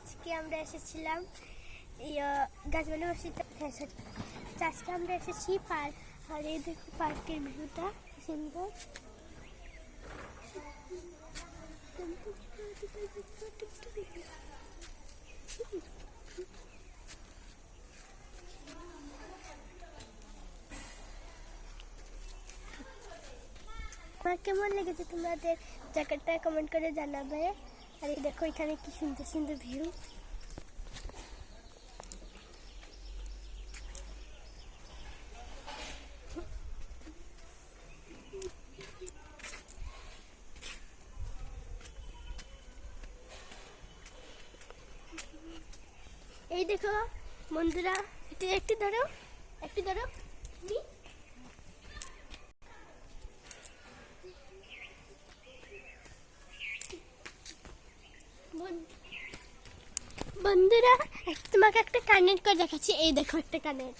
আজকে আমরা এসেছিলাম গাছবালি মসজিদে। আজকে আমরা এসেছি পার্ক, আর এই দেখো পার্কের ভিউটা সুন্দর। আমার কেমন লেগেছে তোমাদের জায়গাটা কমেন্ট করে জানাবে। আর এই দেখো এখানে কি সুন্দর সুন্দর ভিউ। এই দেখো বন্ধুরা, একটু ধরো বন্ধুরা, তোমাকে একটা কানের করে দেখাচ্ছি। এই দেখো একটা কানের।